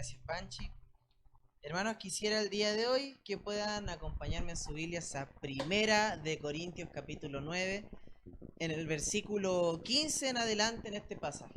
Gracias, Panchi. Hermanos, quisiera el día de hoy que puedan acompañarme en su Biblia a Primera de Corintios capítulo 9, en el versículo 15 en adelante en este pasaje.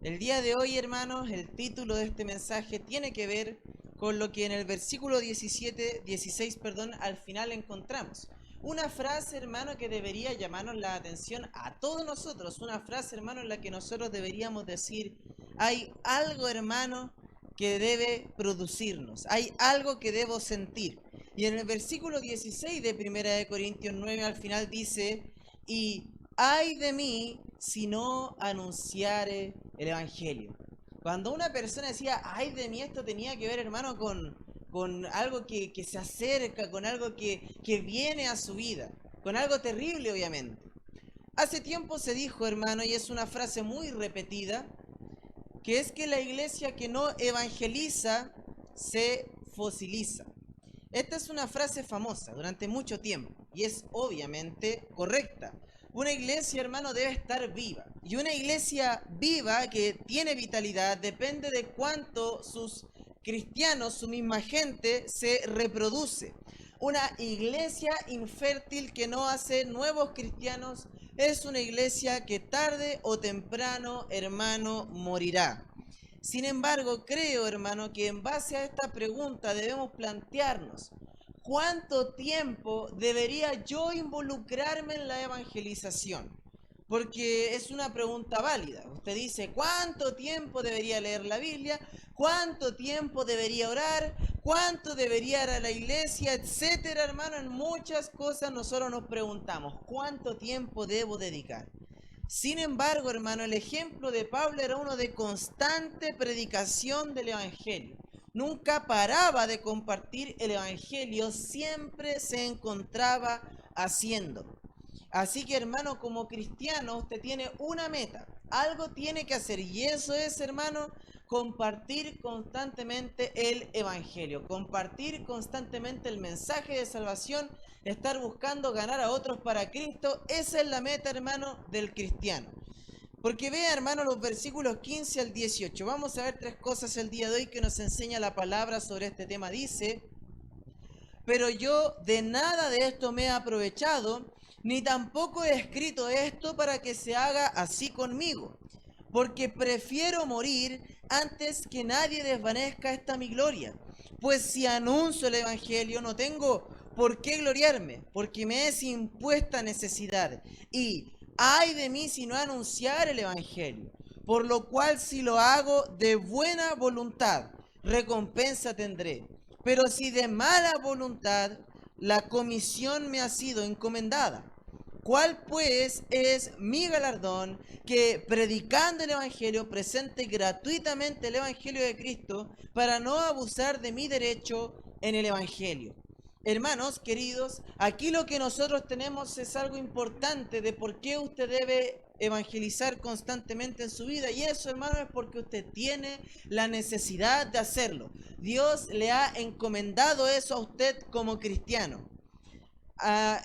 El día de hoy, hermanos, el título de este mensaje tiene que ver con lo que en el versículo 16, al final encontramos. Una frase, hermano, que debería llamarnos la atención a todos nosotros. Una frase, hermano, en la que nosotros deberíamos decir, hay algo, hermano, que debe producirnos. Hay algo que debo sentir. Y en el versículo 16 de Primera de Corintios 9 al final dice, y ay de mí si no anunciare el Evangelio. Cuando una persona decía, ay de mí, esto tenía que ver, hermano, con algo que se acerca, con algo que viene a su vida, con algo terrible, obviamente. Hace tiempo se dijo, hermano, y es una frase muy repetida, que es que la iglesia que no evangeliza se fosiliza. Esta es una frase famosa durante mucho tiempo y es obviamente correcta. Una iglesia, hermano, debe estar viva. Y una iglesia viva que tiene vitalidad depende de cuánto sus cristianos, su misma gente, se reproduce. Una iglesia infértil que no hace nuevos cristianos es una iglesia que tarde o temprano, hermano, morirá. Sin embargo, creo, hermano, que en base a esta pregunta debemos plantearnos, ¿cuánto tiempo debería yo involucrarme en la evangelización? Porque es una pregunta válida. Usted dice, ¿cuánto tiempo debería leer la Biblia? ¿Cuánto tiempo debería orar? ¿Cuánto debería ir a la iglesia? Etcétera, hermano. En muchas cosas nosotros nos preguntamos, ¿cuánto tiempo debo dedicar? Sin embargo, hermano, el ejemplo de Pablo era uno de constante predicación del Evangelio. Nunca paraba de compartir el Evangelio, siempre se encontraba haciendo. Así que, hermano, como cristiano, usted tiene una meta, algo tiene que hacer, y eso es, hermano, compartir constantemente el Evangelio, compartir constantemente el mensaje de salvación, estar buscando ganar a otros para Cristo. Esa es la meta, hermano, del cristiano. Porque vea, hermano, los versículos 15 al 18. Vamos a ver tres cosas el día de hoy que nos enseña la palabra sobre este tema. Dice, pero yo de nada de esto me he aprovechado, ni tampoco he escrito esto para que se haga así conmigo, porque prefiero morir antes que nadie desvanezca esta mi gloria. Pues si anuncio el Evangelio no tengo por qué gloriarme, porque me es impuesta necesidad. Y ay de mí si no anunciar el Evangelio, por lo cual si lo hago de buena voluntad, recompensa tendré. Pero si de mala voluntad, la comisión me ha sido encomendada. ¿Cuál pues es mi galardón? Que predicando el Evangelio presente gratuitamente el Evangelio de Cristo para no abusar de mi derecho en el Evangelio. Hermanos queridos, aquí lo que nosotros tenemos es algo importante de por qué usted debe evangelizar constantemente en su vida, y eso, hermano, es porque usted tiene la necesidad de hacerlo. Dios le ha encomendado eso a usted como cristiano.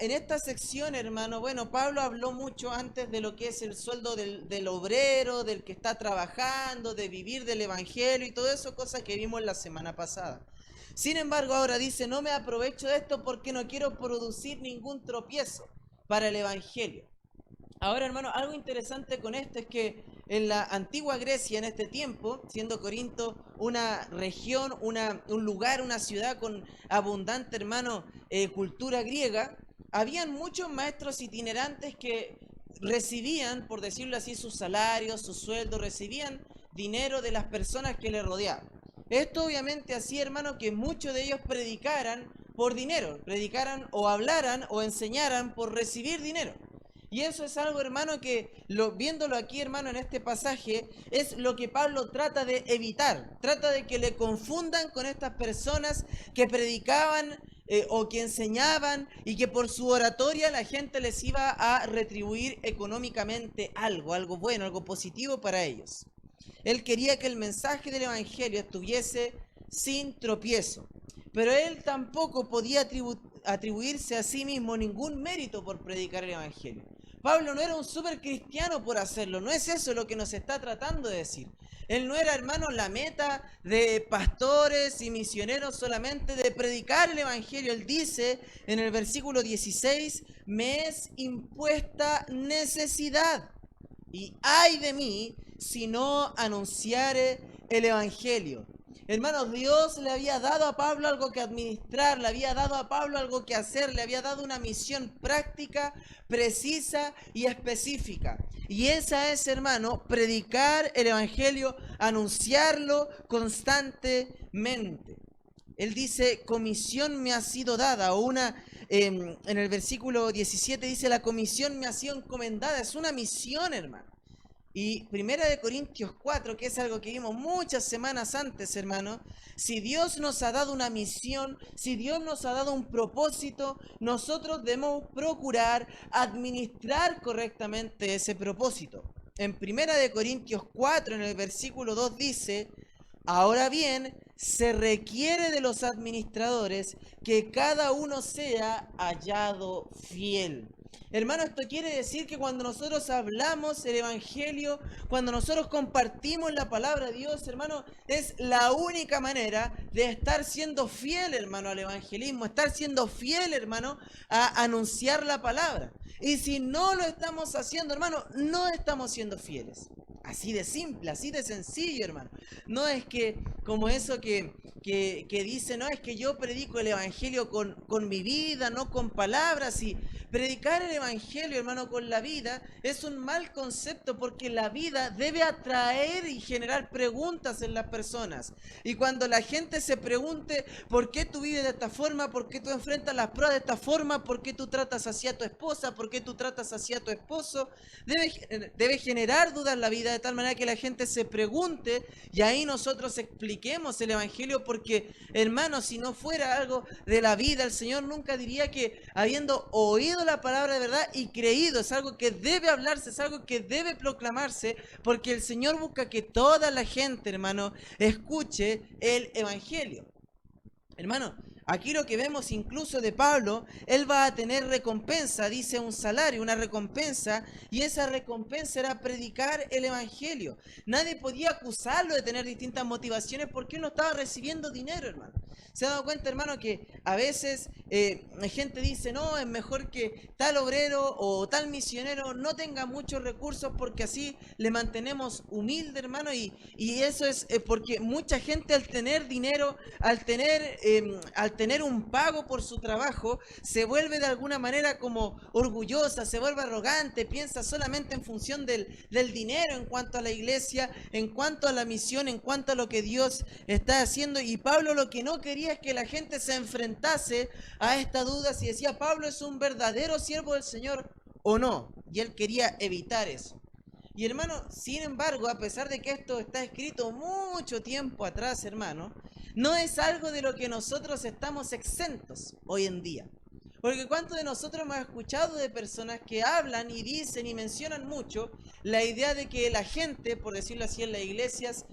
En esta sección, hermano, bueno, Pablo habló mucho antes de lo que es el sueldo del obrero, del que está trabajando, de vivir del evangelio y todo eso, cosas que vimos la semana pasada. Sin embargo, ahora dice, no me aprovecho de esto porque no quiero producir ningún tropiezo para el evangelio. Ahora, hermano, algo interesante con esto es que en la antigua Grecia, en este tiempo, siendo Corinto una región, un lugar, una ciudad con abundante, hermano, cultura griega, habían muchos maestros itinerantes que recibían, por decirlo así, sus salarios, sus sueldos, recibían dinero de las personas que le rodeaban. Esto obviamente hacía, hermano, que muchos de ellos predicaran por dinero, predicaran o hablaran o enseñaran por recibir dinero. Y eso es algo, hermano, que viéndolo aquí, hermano, en este pasaje, es lo que Pablo trata de evitar. Trata de que le confundan con estas personas que predicaban o que enseñaban y que por su oratoria la gente les iba a retribuir económicamente algo bueno, algo positivo para ellos. Él quería que el mensaje del Evangelio estuviese sin tropiezo. Pero él tampoco podía atribuirse a sí mismo ningún mérito por predicar el Evangelio. Pablo no era un super cristiano por hacerlo, no es eso lo que nos está tratando de decir. Él no era, hermano, la meta de pastores y misioneros solamente de predicar el Evangelio. Él dice en el versículo 16, me es impuesta necesidad. Y ay de mí si no anunciare el Evangelio. Hermanos, Dios le había dado a Pablo algo que administrar, le había dado a Pablo algo que hacer, le había dado una misión práctica, precisa y específica. Y esa es, hermano, predicar el Evangelio, anunciarlo constantemente. Él dice, comisión me ha sido dada, o en el versículo 17 dice, la comisión me ha sido encomendada, es una misión, hermano. Y Primera de Corintios 4, que es algo que vimos muchas semanas antes, hermano, si Dios nos ha dado una misión, si Dios nos ha dado un propósito, nosotros debemos procurar administrar correctamente ese propósito. En Primera de Corintios 4, en el versículo 2 dice, ahora bien, se requiere de los administradores que cada uno sea hallado fiel. Hermano, esto quiere decir que cuando nosotros hablamos el Evangelio, cuando nosotros compartimos la palabra de Dios, hermano, es la única manera de estar siendo fiel, hermano, al evangelismo, estar siendo fiel, hermano, a anunciar la palabra. Y si no lo estamos haciendo, hermano, no estamos siendo fieles. Así de simple, así de sencillo, hermano. No es que, como eso que dice, no es que yo predico el Evangelio con mi vida, no con palabras. Y predicar el Evangelio, hermano, con la vida es un mal concepto porque la vida debe atraer y generar preguntas en las personas. Y cuando la gente se pregunte por qué tú vives de esta forma, por qué tú enfrentas las pruebas de esta forma, por qué tú tratas así a tu esposa, por qué tú tratas así a tu esposo, debe generar dudas en la vida de tal manera que la gente se pregunte y ahí nosotros expliquemos el Evangelio porque, hermanos, si no fuera algo de la vida, el Señor nunca diría que habiendo oído la palabra de verdad y creído, es algo que debe hablarse, es algo que debe proclamarse porque el Señor busca que toda la gente, hermano, escuche el Evangelio. Hermano, aquí lo que vemos incluso de Pablo, él va a tener recompensa, dice un salario, una recompensa, y esa recompensa era predicar el Evangelio. Nadie podía acusarlo de tener distintas motivaciones porque él no estaba recibiendo dinero, hermano. ¿Se ha dado cuenta, hermano, que a veces gente dice, no, es mejor que tal obrero o tal misionero no tenga muchos recursos porque así le mantenemos humilde, hermano? Y eso es porque mucha gente al tener dinero, al tener un pago por su trabajo, se vuelve de alguna manera como orgullosa, se vuelve arrogante, piensa solamente en función del dinero en cuanto a la iglesia, en cuanto a la misión, en cuanto a lo que Dios está haciendo. Y Pablo lo que no quería es que la gente se enfrentase a esta duda si decía Pablo es un verdadero siervo del Señor o no. Y él quería evitar eso. Y hermano, sin embargo, a pesar de que esto está escrito mucho tiempo atrás, hermano, no es algo de lo que nosotros estamos exentos hoy en día. Porque ¿cuántos de nosotros hemos escuchado de personas que hablan y dicen y mencionan mucho la idea de que la gente, por decirlo así en las iglesias,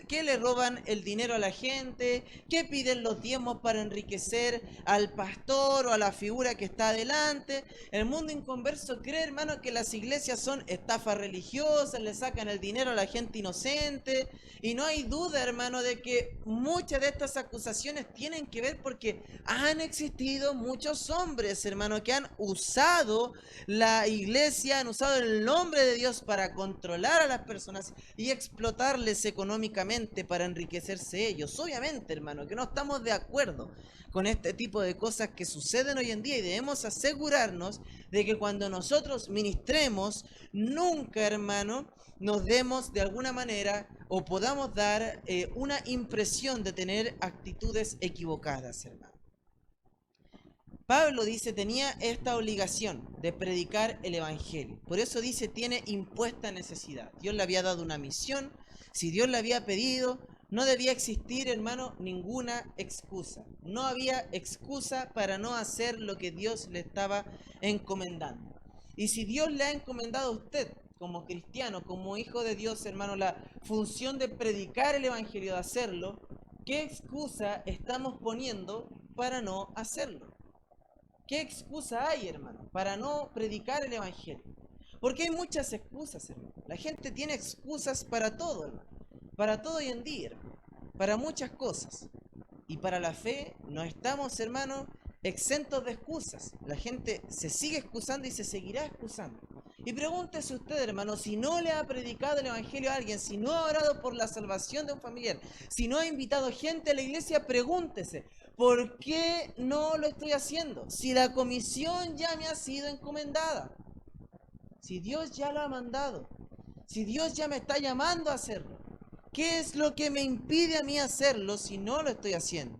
que le roban el dinero a la gente, que piden los diezmos para enriquecer al pastor o a la figura que está adelante? El mundo inconverso cree, hermano, que las iglesias son estafas religiosas, le sacan el dinero a la gente inocente. Y no hay duda, hermano, de que muchas de estas acusaciones tienen que ver porque han existido muchos hombres, hermano, que han usado la iglesia, han usado el nombre de Dios para controlar a las personas y explotarles económicamente para enriquecerse ellos. Obviamente, hermano, que no estamos de acuerdo con este tipo de cosas que suceden hoy en día y debemos asegurarnos de que cuando nosotros ministremos, nunca, hermano, nos demos de alguna manera o podamos dar una impresión de tener actitudes equivocadas, hermano. Pablo dice, tenía esta obligación de predicar el Evangelio. Por eso dice, tiene impuesta necesidad. Dios le había dado una misión. Si Dios le había pedido, no debía existir, hermano, ninguna excusa. No había excusa para no hacer lo que Dios le estaba encomendando. Y si Dios le ha encomendado a usted, como cristiano, como hijo de Dios, hermano, la función de predicar el Evangelio, de hacerlo, ¿qué excusa estamos poniendo para no hacerlo? ¿Qué excusa hay, hermano, para no predicar el Evangelio? Porque hay muchas excusas, hermano. La gente tiene excusas para todo, hermano. para todo hoy en día, hermano, para muchas cosas. Y para la fe no estamos, hermanos, exentos de excusas. La gente se sigue excusando y se seguirá excusando. Y pregúntese usted, hermano, si no le ha predicado el Evangelio a alguien, si no ha orado por la salvación de un familiar, si no ha invitado gente a la iglesia, pregúntese, ¿por qué no lo estoy haciendo? Si la comisión ya me ha sido encomendada, si Dios ya lo ha mandado, si Dios ya me está llamando a hacerlo, ¿qué es lo que me impide a mí hacerlo si no lo estoy haciendo?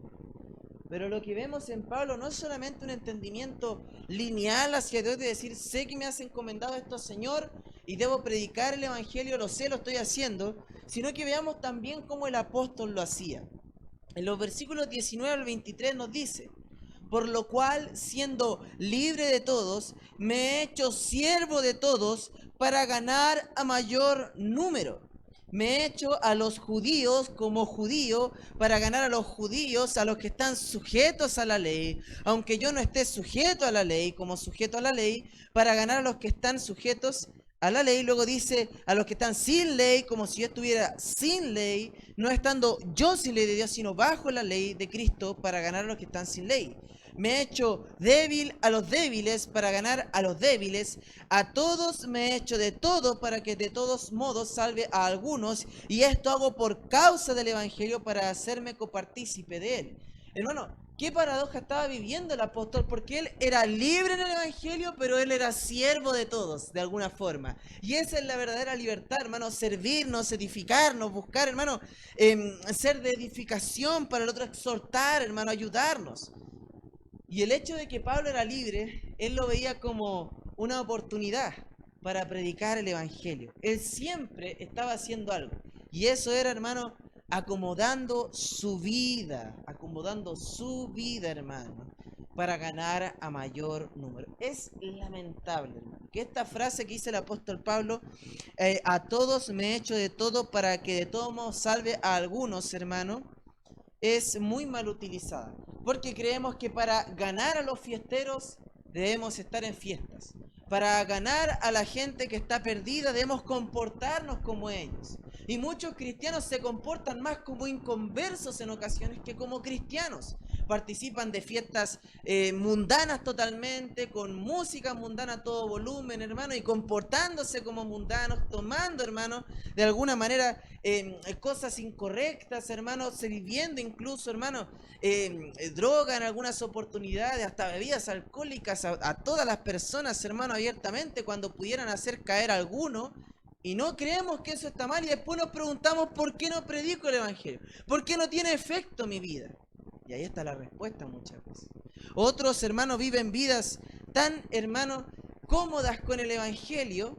Pero lo que vemos en Pablo no es solamente un entendimiento lineal hacia Dios de decir, sé que me has encomendado esto, Señor, y debo predicar el Evangelio, lo sé, lo estoy haciendo, sino que veamos también cómo el apóstol lo hacía. En los versículos 19 al 23 nos dice, por lo cual, siendo libre de todos, me he hecho siervo de todos para ganar a mayor número. Me he hecho a los judíos como judío para ganar a los judíos, a los que están sujetos a la ley, aunque yo no esté sujeto a la ley como sujeto a la ley, para ganar a los que están sujetos a la ley. Luego dice a los que están sin ley, como si yo estuviera sin ley, no estando yo sin ley de Dios, sino bajo la ley de Cristo para ganar a los que están sin ley. Me he hecho débil a los débiles para ganar a los débiles. A todos me he hecho de todo para que de todos modos salve a algunos. Y esto hago por causa del Evangelio para hacerme copartícipe de él. Hermano, qué paradoja estaba viviendo el apóstol, porque él era libre en el Evangelio, pero él era siervo de todos, de alguna forma. Y esa es la verdadera libertad, hermano, servirnos, edificarnos, buscar, hermano, ser de edificación para el otro, exhortar, hermano, ayudarnos. Y el hecho de que Pablo era libre, él lo veía como una oportunidad para predicar el Evangelio. Él siempre estaba haciendo algo. Y eso era, hermano, acomodando su vida, hermano, para ganar a mayor número. Es lamentable, hermano, que esta frase que dice el apóstol Pablo, a todos me he hecho de todo para que de todos modos salve a algunos, hermano, es muy mal utilizada, porque creemos que para ganar a los fiesteros debemos estar en fiestas. Para ganar a la gente que está perdida debemos comportarnos como ellos. Y muchos cristianos se comportan más como inconversos en ocasiones que como cristianos. Participan de fiestas mundanas totalmente, con música mundana a todo volumen, hermano, y comportándose como mundanos, tomando, hermano, de alguna manera cosas incorrectas, hermano, viviendo incluso, hermano, droga en algunas oportunidades, hasta bebidas alcohólicas a todas las personas, hermano, abiertamente, cuando pudieran hacer caer a alguno. Y no creemos que eso está mal, y después nos preguntamos por qué no predico el Evangelio, por qué no tiene efecto mi vida. Y ahí está la respuesta muchas veces. Otros, hermanos, viven vidas tan, hermanos, cómodas con el Evangelio,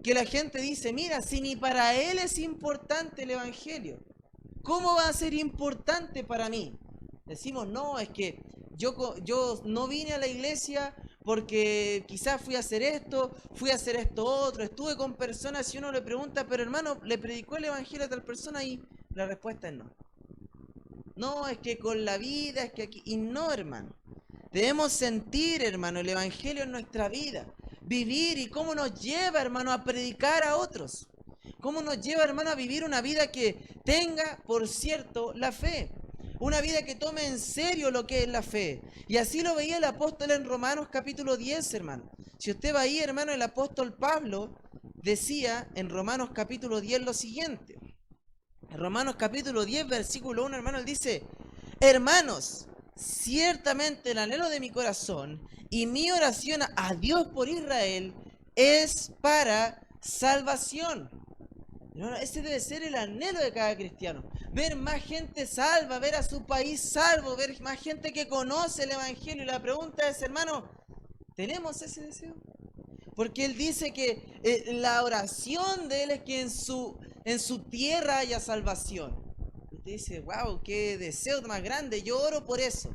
que la gente dice, mira, si ni para él es importante el Evangelio, ¿cómo va a ser importante para mí? Decimos, no, es que yo no vine a la iglesia porque quizás fui a hacer esto otro, estuve con personas y uno le pregunta, pero hermano, ¿le predicó el Evangelio a tal persona? Y la respuesta es no. No, es que con la vida, es que aquí... Y no, hermano. Debemos sentir, hermano, el Evangelio en nuestra vida. Vivir y cómo nos lleva, hermano, a predicar a otros. Cómo nos lleva, hermano, a vivir una vida que tenga, por cierto, la fe. Una vida que tome en serio lo que es la fe. Y así lo veía el apóstol en Romanos capítulo 10, hermano. Si usted va ahí, hermano, el apóstol Pablo decía en Romanos capítulo 10 lo siguiente. En Romanos capítulo 10, versículo 1, hermano, él dice, hermanos, ciertamente el anhelo de mi corazón y mi oración a Dios por Israel es para salvación. Ese debe ser el anhelo de cada cristiano. Ver más gente salva, ver a su país salvo, ver más gente que conoce el Evangelio. Y la pregunta es, hermano, ¿tenemos ese deseo? Porque él dice que la oración de él es que en su tierra haya salvación. Usted dice, wow, qué deseo más grande, yo oro por eso.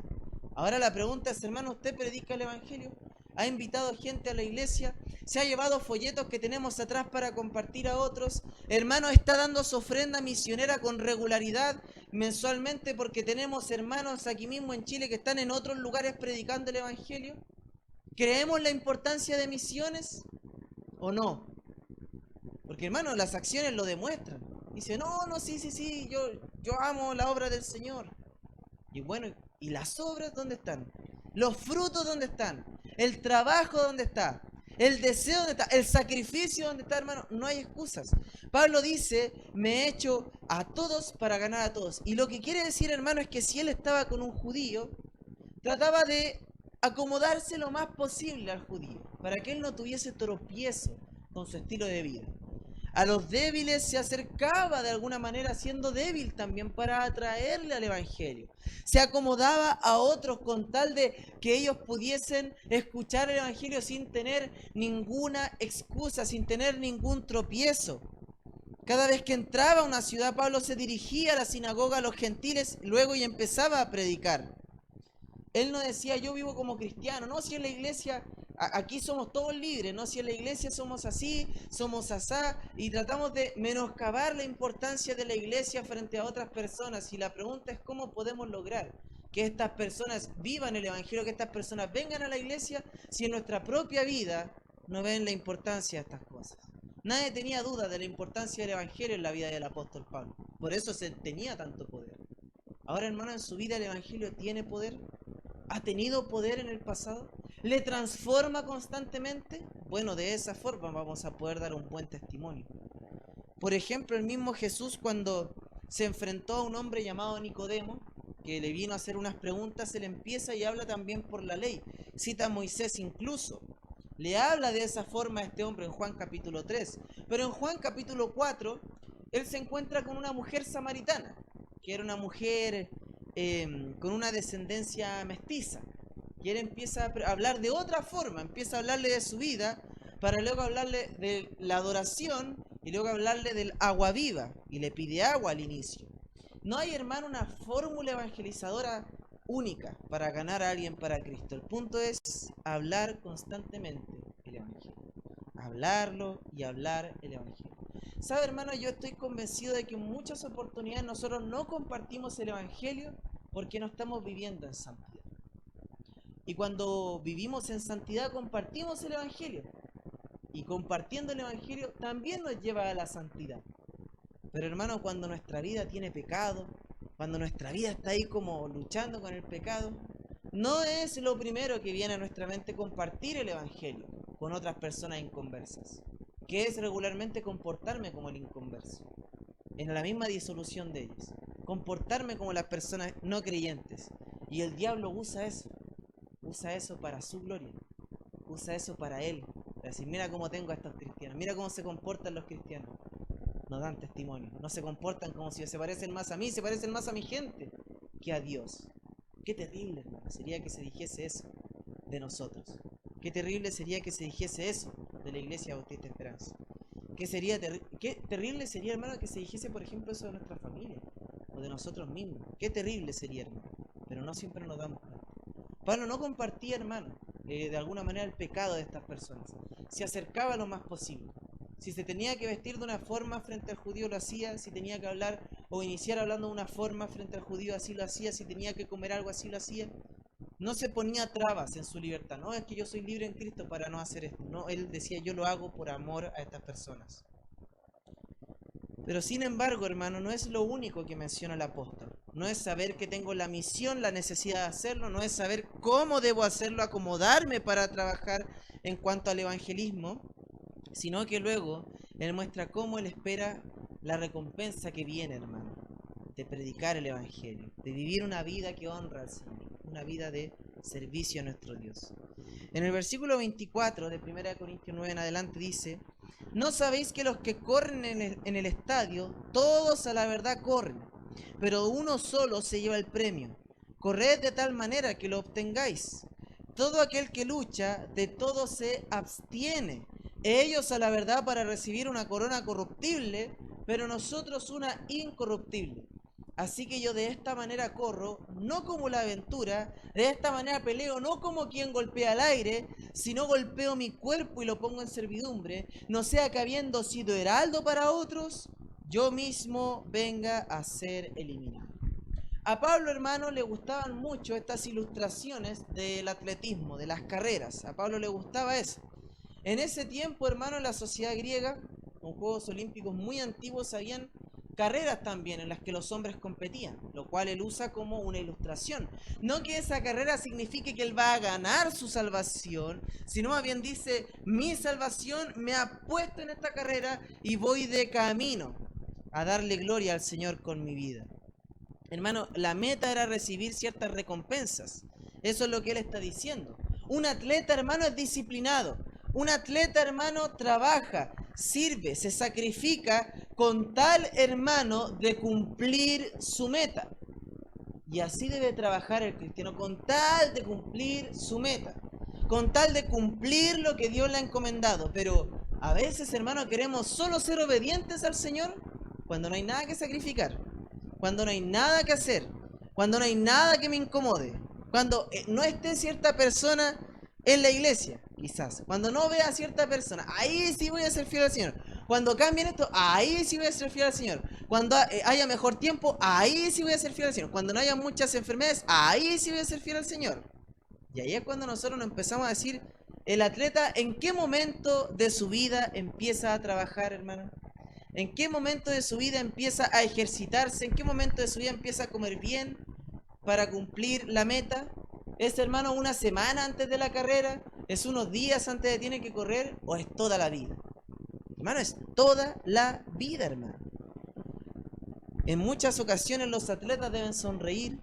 Ahora la pregunta es, hermano, ¿usted predica el Evangelio? ¿Ha invitado gente a la iglesia? ¿Se ha llevado folletos que tenemos atrás para compartir a otros? Hermano, ¿está dando su ofrenda misionera con regularidad mensualmente? Porque tenemos hermanos aquí mismo en Chile que están en otros lugares predicando el Evangelio. ¿Creemos la importancia de misiones o no? Porque, hermano, las acciones lo demuestran. Dice, no, no, sí, sí, sí, yo amo la obra del Señor. Y bueno, ¿y las obras dónde están? ¿Los frutos dónde están? ¿El trabajo dónde está? ¿El deseo dónde está? ¿El sacrificio dónde está, hermano? No hay excusas. Pablo dice, me he hecho a todos para ganar a todos. Y lo que quiere decir, hermano, es que si él estaba con un judío, trataba de acomodarse lo más posible al judío, para que él no tuviese tropiezo con su estilo de vida. A los débiles se acercaba de alguna manera siendo débil también para atraerle al Evangelio. Se acomodaba a otros con tal de que ellos pudiesen escuchar el Evangelio sin tener ninguna excusa, sin tener ningún tropiezo. Cada vez que entraba a una ciudad, Pablo se dirigía a la sinagoga a los gentiles luego y empezaba a predicar. Él no decía, yo vivo como cristiano, no, si en la iglesia, aquí somos todos libres, no, si en la iglesia somos así, somos asá, y tratamos de menoscabar la importancia de la iglesia frente a otras personas. Y la pregunta es, ¿cómo podemos lograr que estas personas vivan el evangelio, que estas personas vengan a la iglesia, si en nuestra propia vida no ven la importancia de estas cosas? Nadie tenía duda de la importancia del evangelio en la vida del apóstol Pablo, por eso se tenía tanto poder. Ahora, hermano, en su vida el evangelio tiene poder. ¿Ha tenido poder en el pasado? ¿Le transforma constantemente? Bueno, de esa forma vamos a poder dar un buen testimonio. Por ejemplo, el mismo Jesús, cuando se enfrentó a un hombre llamado Nicodemo, que le vino a hacer unas preguntas, él empieza y habla también por la ley. Cita a Moisés incluso. Le habla de esa forma a este hombre en Juan capítulo 3. Pero en Juan capítulo 4, él se encuentra con una mujer samaritana, que era una mujer con una descendencia mestiza. Y él empieza a hablar de otra forma, empieza a hablarle de su vida, para luego hablarle de la adoración y luego hablarle del agua viva. Y le pide agua al inicio. No hay, hermano, una fórmula evangelizadora única para ganar a alguien para Cristo. El punto es hablar constantemente el Evangelio. Hablarlo y hablar el Evangelio. ¿Sabe, hermano? Yo estoy convencido de que en muchas oportunidades nosotros no compartimos el Evangelio porque no estamos viviendo en santidad. Y cuando vivimos en santidad compartimos el Evangelio. Y compartiendo el Evangelio también nos lleva a la santidad. Pero hermano, cuando nuestra vida tiene pecado, cuando nuestra vida está ahí como luchando con el pecado, no es lo primero que viene a nuestra mente compartir el Evangelio con otras personas inconversas, que es regularmente comportarme como el inconverso, en la misma disolución de ellos, comportarme como las personas no creyentes. Y el diablo usa eso para su gloria, usa eso para él, para decir, mira cómo tengo a estos cristianos, mira cómo se comportan los cristianos. No dan testimonio, no se comportan como si se parecen más a mí, se parecen más a mi gente que a Dios. Qué terrible, hermano, sería que se dijese eso de nosotros. Qué terrible sería que se dijese eso de la Iglesia Bautista Esperanza. Qué terrible sería, hermano, que se dijese, por ejemplo, eso de nuestra familia o de nosotros mismos. Qué terrible sería, hermano. Pero no siempre nos damos cuenta. Pablo no compartía, hermano, de alguna manera el pecado de estas personas. Se acercaba lo más posible. Si se tenía que vestir de una forma frente al judío, lo hacía. Si tenía que hablar o iniciar hablando de una forma frente al judío, así lo hacía. Si tenía que comer algo, así lo hacía. No se ponía trabas en su libertad. No, es que yo soy libre en Cristo para no hacer esto. No, él decía, yo lo hago por amor a estas personas. Pero sin embargo, hermano, no es lo único que menciona el apóstol. No es saber que tengo la misión, la necesidad de hacerlo. No es saber cómo debo hacerlo, acomodarme para trabajar en cuanto al evangelismo, sino que luego él muestra cómo él espera la recompensa que viene, hermano, de predicar el evangelio, de vivir una vida que honra al Señor, una vida de servicio a nuestro Dios. En el versículo 24 de 1 Corintios 9 en adelante dice, ¿no sabéis que los que corren en el estadio, todos a la verdad corren, pero uno solo se lleva el premio? Corred de tal manera que lo obtengáis. Todo aquel que lucha, de todo se abstiene. Ellos a la verdad para recibir una corona corruptible, pero nosotros una incorruptible. Así que yo de esta manera corro, no como la aventura, de esta manera peleo, no como quien golpea al aire, sino golpeo mi cuerpo y lo pongo en servidumbre, no sea que habiendo sido heraldo para otros, yo mismo venga a ser eliminado. A Pablo, hermano, le gustaban mucho estas ilustraciones del atletismo, de las carreras. A Pablo le gustaba eso. En ese tiempo, hermano, en la sociedad griega, con Juegos Olímpicos muy antiguos, habían carreras también en las que los hombres competían, lo cual él usa como una ilustración. No que esa carrera signifique que él va a ganar su salvación, sino más bien dice, mi salvación me ha puesto en esta carrera y voy de camino a darle gloria al Señor con mi vida. Hermano, la meta era recibir ciertas recompensas. Eso es lo que él está diciendo. Un atleta, hermano, es disciplinado. Un atleta, hermano, trabaja, sirve, se sacrifica con tal, hermano, de cumplir su meta. Y así debe trabajar el cristiano, con tal de cumplir su meta. Con tal de cumplir lo que Dios le ha encomendado. Pero a veces, hermano, queremos solo ser obedientes al Señor cuando no hay nada que sacrificar. Cuando no hay nada que hacer, cuando no hay nada que me incomode, cuando no esté cierta persona en la iglesia, quizás, cuando no vea a cierta persona, ahí sí voy a ser fiel al Señor. Cuando cambien esto, ahí sí voy a ser fiel al Señor. Cuando haya mejor tiempo, ahí sí voy a ser fiel al Señor. Cuando no haya muchas enfermedades, ahí sí voy a ser fiel al Señor. Y ahí es cuando nosotros nos empezamos a decir, el atleta, ¿en qué momento de su vida empieza a trabajar, hermano? ¿En qué momento de su vida empieza a ejercitarse? ¿En qué momento de su vida empieza a comer bien para cumplir la meta? ¿Es, hermano, una semana antes de la carrera? ¿Es unos días antes de tiene que correr? ¿O es toda la vida? Hermano, es toda la vida, hermano. En muchas ocasiones los atletas deben sonreír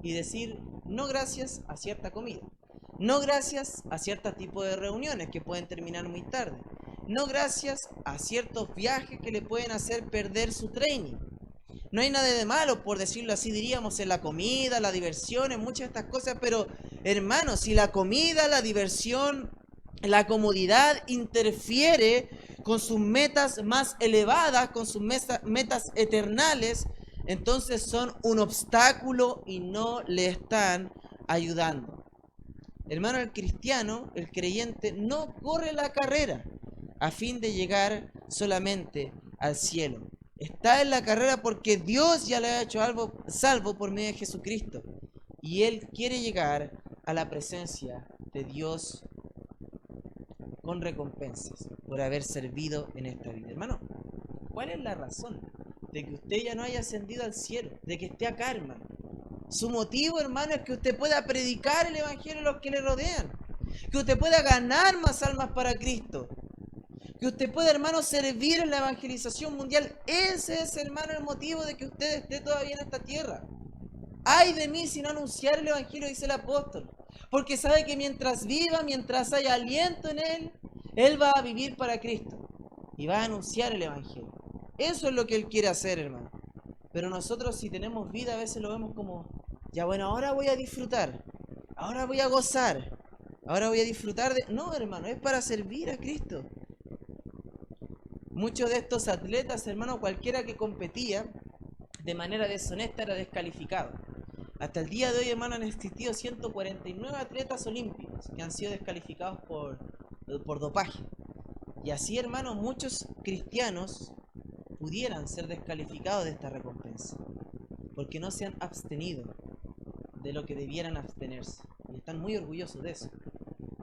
y decir no gracias a cierta comida. No gracias a cierto tipo de reuniones que pueden terminar muy tarde. No gracias a ciertos viajes que le pueden hacer perder su training. No hay nada de malo, por decirlo así, diríamos, en la comida, la diversión, en muchas de estas cosas, pero hermano, si la comida, la diversión, la comodidad interfiere con sus metas más elevadas, con sus metas eternales, entonces son un obstáculo y no le están ayudando. Hermano, el cristiano, el creyente, no corre la carrera a fin de llegar solamente al cielo. Está en la carrera porque Dios ya le ha hecho salvo por medio de Jesucristo. Y Él quiere llegar a la presencia de Dios con recompensas por haber servido en esta vida. Hermano, ¿cuál es la razón de que usted ya no haya ascendido al cielo? De que esté acá, hermano. Su motivo, hermano, es que usted pueda predicar el Evangelio a los que le rodean. Que usted pueda ganar más almas para Cristo. Que usted pueda, hermano, servir en la evangelización mundial. Ese es, hermano, el motivo de que usted esté todavía en esta tierra. Ay de mí si no anunciar el Evangelio, dice el apóstol. Porque sabe que mientras viva, mientras haya aliento en él, él va a vivir para Cristo. Y va a anunciar el Evangelio. Eso es lo que él quiere hacer, hermano. Pero nosotros, si tenemos vida, a veces lo vemos como, ya bueno, ahora voy a disfrutar. Ahora voy a gozar. Ahora voy a disfrutar de... No, hermano, es para servir a Cristo. Muchos de estos atletas, hermano, cualquiera que competía de manera deshonesta era descalificado. Hasta el día de hoy, hermano, han existido 149 atletas olímpicos que han sido descalificados por dopaje. Y así, hermano, muchos cristianos pudieran ser descalificados de esta recompensa, porque no se han abstenido de lo que debieran abstenerse. Y están muy orgullosos de eso.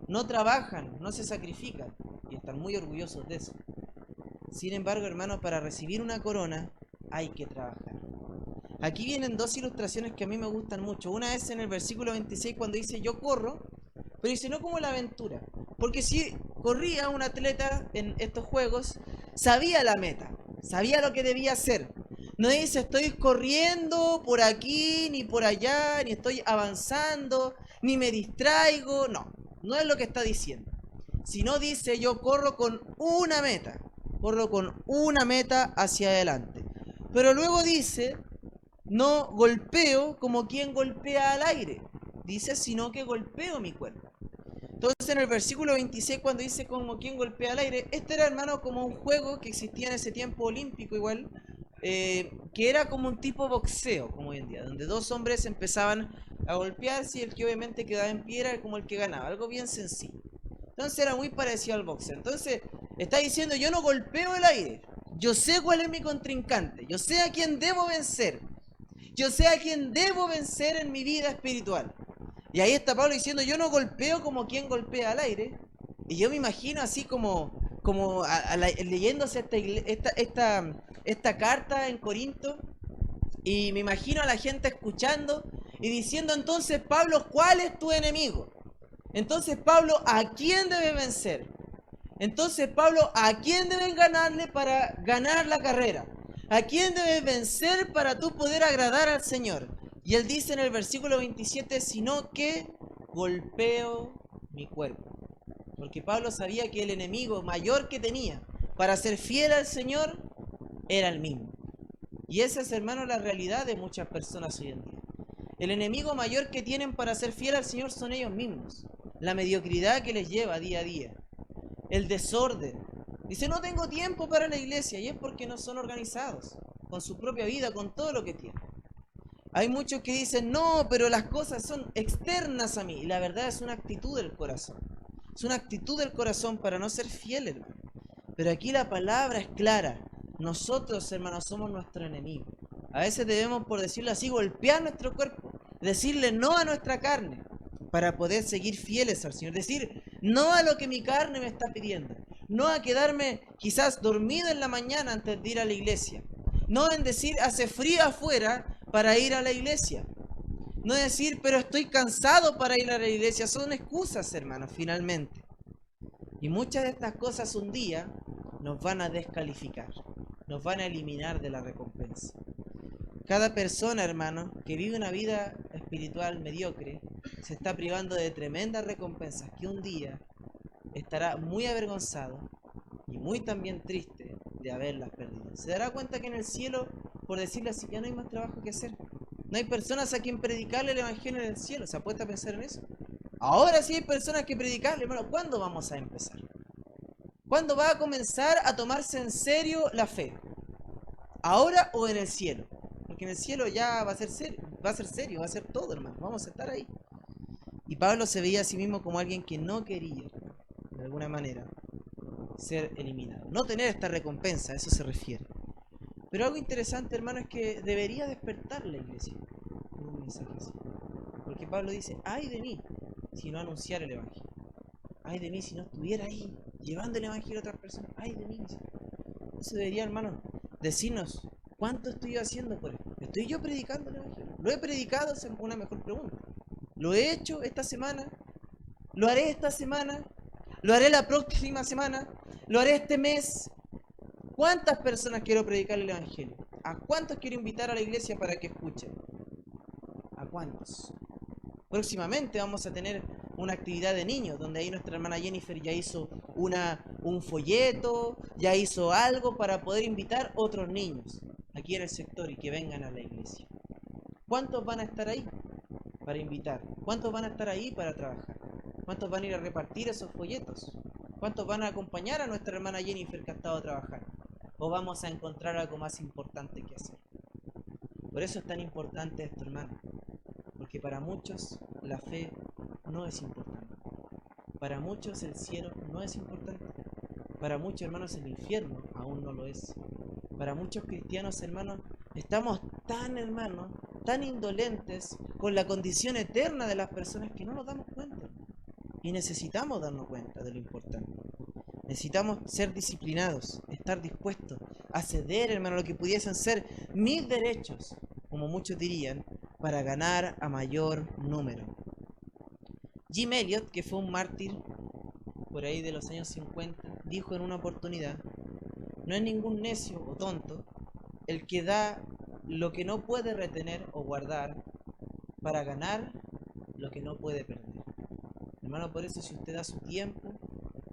No trabajan, no se sacrifican, y están muy orgullosos de eso. Sin embargo, hermano, para recibir una corona hay que trabajar. Aquí vienen dos ilustraciones que a mí me gustan mucho. Una es en el versículo 26 cuando dice yo corro, pero dice no como la aventura. Porque si corría un atleta en estos juegos, sabía la meta, sabía lo que debía hacer. No dice estoy corriendo por aquí, ni por allá, ni estoy avanzando, ni me distraigo. No, no es lo que está diciendo. Sino dice yo corro con una meta. Corro con una meta hacia adelante. Pero luego dice, no golpeo como quien golpea al aire. Dice, sino que golpeo mi cuerpo. Entonces en el versículo 26 cuando dice como quien golpea al aire, este era, hermano, como un juego que existía en ese tiempo olímpico igual, que era como un tipo boxeo, como hoy en día, donde dos hombres empezaban a golpearse y el que obviamente quedaba en pie era como el que ganaba, algo bien sencillo. Entonces era muy parecido al boxeo. Entonces está diciendo, yo no golpeo el aire, yo sé cuál es mi contrincante, yo sé a quién debo vencer, yo sé a quién debo vencer en mi vida espiritual. Y ahí está Pablo diciendo, yo no golpeo como quien golpea al aire. Y yo me imagino así como leyéndose esta carta en Corinto y me imagino a la gente escuchando y diciendo: entonces Pablo, ¿cuál es tu enemigo? Entonces Pablo, ¿a quién debe vencer? Entonces Pablo, ¿a quién deben ganarle para ganar la carrera? ¿A quién debes vencer para tú poder agradar al Señor? Y él dice en el versículo 27, sino que golpeo mi cuerpo. Porque Pablo sabía que el enemigo mayor que tenía para ser fiel al Señor era el mismo. Y esa es, hermano, la realidad de muchas personas hoy en día. El enemigo mayor que tienen para ser fiel al Señor son ellos mismos. La mediocridad que les lleva día a día. El desorden. Dice: no tengo tiempo para la iglesia, y es porque no son organizados con su propia vida, con todo lo que tienen. Hay muchos que dicen: no, pero las cosas son externas a mí. Y la verdad es una actitud del corazón. Es una actitud del corazón para no ser fiel, hermano. Pero aquí la palabra es clara. Nosotros, hermanos, somos nuestro enemigo. A veces debemos, por decirlo así, golpear nuestro cuerpo, decirle no a nuestra carne, para poder seguir fieles al Señor. Decir no a lo que mi carne me está pidiendo. No a quedarme quizás dormido en la mañana antes de ir a la iglesia. No en decir: hace frío afuera para ir a la iglesia. No decir: pero estoy cansado para ir a la iglesia. Son excusas, hermanos, finalmente. Y muchas de estas cosas un día nos van a descalificar. Nos van a eliminar de la recompensa. Cada persona, hermano, que vive una vida espiritual mediocre, se está privando de tremendas recompensas que un día estará muy avergonzado y muy también triste de haberlas perdido. Se dará cuenta que en el cielo, por decirlo así, ya no hay más trabajo que hacer. No hay personas a quien predicarle el evangelio en el cielo. ¿Se ha puesto a pensar en eso? Ahora sí hay personas que predicarle, hermano. ¿Cuándo vamos a empezar? ¿Cuándo va a comenzar a tomarse en serio la fe? ¿Ahora o en el cielo? Porque en el cielo ya va a ser serio, va a ser todo, hermano. Vamos a estar ahí. Y Pablo se veía a sí mismo como alguien que no quería, de alguna manera, ser eliminado. No tener esta recompensa, a eso se refiere. Pero algo interesante, hermano, es que debería despertar la iglesia con un mensaje así. Porque Pablo dice: ay de mí si no anunciara el evangelio. Ay de mí si no estuviera ahí llevando el evangelio a otras personas. Ay de mí. Eso debería, hermano, decirnos: ¿cuánto estoy yo haciendo por esto? ¿Estoy yo predicando el evangelio? ¿Lo he predicado? Es una mejor pregunta. ¿Lo he hecho esta semana? ¿Lo haré esta semana? ¿Lo haré la próxima semana? ¿Lo haré este mes? ¿Cuántas personas quiero predicar el evangelio? ¿A cuántos quiero invitar a la iglesia para que escuchen? ¿A cuántos? Próximamente vamos a tener una actividad de niños, donde ahí nuestra hermana Jennifer ya hizo un folleto, ya hizo algo para poder invitar otros niños aquí en el sector y que vengan a la iglesia. ¿Cuántos van a estar ahí para invitar? ¿Cuántos van a estar ahí para trabajar? ¿Cuántos van a ir a repartir esos folletos? ¿Cuántos van a acompañar a nuestra hermana Jennifer que ha estado trabajando? ¿O vamos a encontrar algo más importante que hacer? Por eso es tan importante esto, hermano. Porque para muchos la fe no es importante. Para muchos el cielo no es importante. Para muchos, hermanos, el infierno aún no lo es. Para muchos cristianos, hermanos, estamos tan, hermanos, tan indolentes con la condición eterna de las personas que no nos damos cuenta. Y necesitamos darnos cuenta de lo importante. Necesitamos ser disciplinados, estar dispuestos a ceder, hermano, lo que pudiesen ser mis derechos, como muchos dirían, para ganar a mayor número. Jim Elliot, que fue un mártir por ahí de los años 50, dijo en una oportunidad: no es ningún necio o tonto el que da lo que no puede retener o guardar para ganar lo que no puede perder. Hermano, por eso si usted da su tiempo,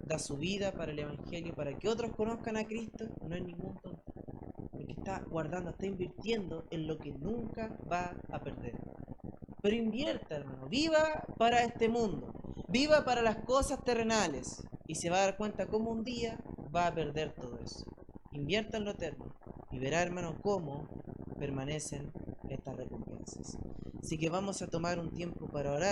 da su vida para el evangelio, para que otros conozcan a Cristo, no es ningún tonto. Porque está guardando, está invirtiendo en lo que nunca va a perder. Pero invierta, hermano, viva para este mundo, viva para las cosas terrenales, y se va a dar cuenta cómo un día va a perder todo eso. Invierta en lo eterno y verá, hermano, cómo permanecen estas recompensas. Así que vamos a tomar un tiempo para orar.